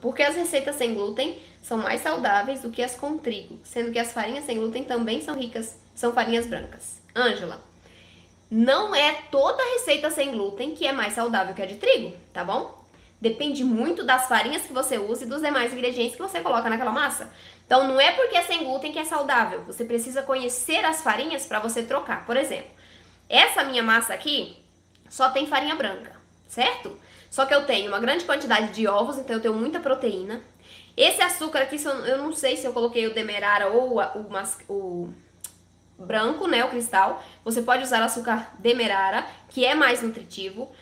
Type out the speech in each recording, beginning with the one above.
Porque as receitas sem glúten são mais saudáveis do que as com trigo, sendo que as farinhas sem glúten também são ricas, são farinhas brancas. Ângela, não é toda receita sem glúten que é mais saudável que a de trigo, tá bom? Depende muito das farinhas que você usa e dos demais ingredientes que você coloca naquela massa. Então não é porque é sem glúten que é saudável. Você precisa conhecer as farinhas para você trocar. Por exemplo, essa minha massa aqui só tem farinha branca, certo? Só que eu tenho uma grande quantidade de ovos, então eu tenho muita proteína. Esse açúcar aqui, eu não sei se eu coloquei o demerara ou o branco, né, o cristal. Você pode usar açúcar demerara, que é mais nutritivo.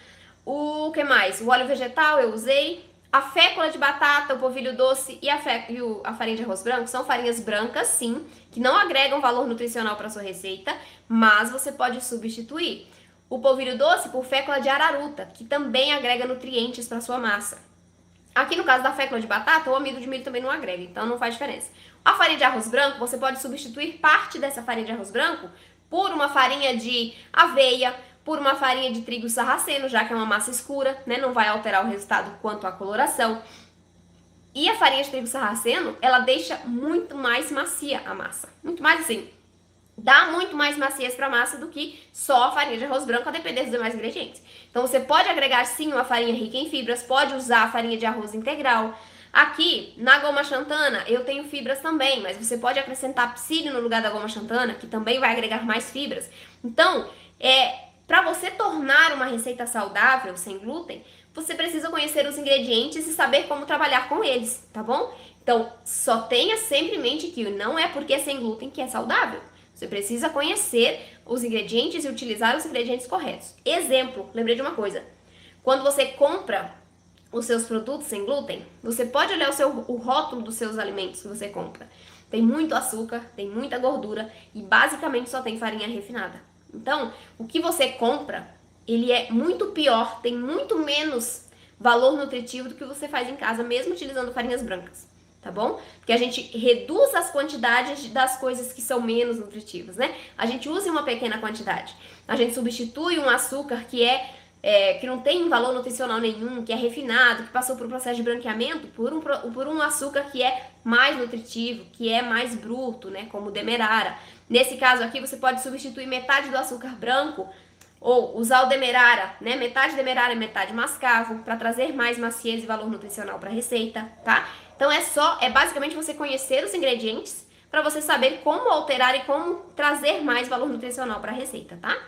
O que mais? O óleo vegetal eu usei. A fécula de batata, o polvilho doce e a farinha de arroz branco são farinhas brancas, sim, que não agregam valor nutricional para sua receita, mas você pode substituir o polvilho doce por fécula de araruta, que também agrega nutrientes para sua massa. Aqui no caso da fécula de batata, o amido de milho também não agrega, então não faz diferença. A farinha de arroz branco, você pode substituir parte dessa farinha de arroz branco por uma farinha de aveia, por uma farinha de trigo sarraceno, já que é uma massa escura, né? Não vai alterar o resultado quanto à coloração. E a farinha de trigo sarraceno, ela deixa muito mais macia a massa. Muito mais assim, dá muito mais maciez para a massa do que só a farinha de arroz branco, a depender dos demais ingredientes. Então você pode agregar sim uma farinha rica em fibras, pode usar a farinha de arroz integral. Aqui, na goma xantana, eu tenho fibras também, mas você pode acrescentar psyllium no lugar da goma xantana, que também vai agregar mais fibras. Então, para você tornar uma receita saudável, sem glúten, você precisa conhecer os ingredientes e saber como trabalhar com eles, tá bom? Então, só tenha sempre em mente que não é porque é sem glúten que é saudável. Você precisa conhecer os ingredientes e utilizar os ingredientes corretos. Exemplo, lembrei de uma coisa. Quando você compra os seus produtos sem glúten, você pode olhar o rótulo dos seus alimentos que você compra. Tem muito açúcar, tem muita gordura e basicamente só tem farinha refinada. Então, o que você compra, ele é muito pior, tem muito menos valor nutritivo do que você faz em casa, mesmo utilizando farinhas brancas. Tá bom? Porque a gente reduz as quantidades das coisas que são menos nutritivas, né? A gente usa uma pequena quantidade. A gente substitui um açúcar que não tem valor nutricional nenhum, que é refinado, que passou por um processo de branqueamento, por um açúcar que é mais nutritivo, que é mais bruto, né? Como o demerara. Nesse caso aqui, você pode substituir metade do açúcar branco ou usar o demerara, né? Metade demerara e metade mascavo, para trazer mais maciez e valor nutricional para a receita, tá? Então é basicamente você conhecer os ingredientes para você saber como alterar e como trazer mais valor nutricional para a receita, tá?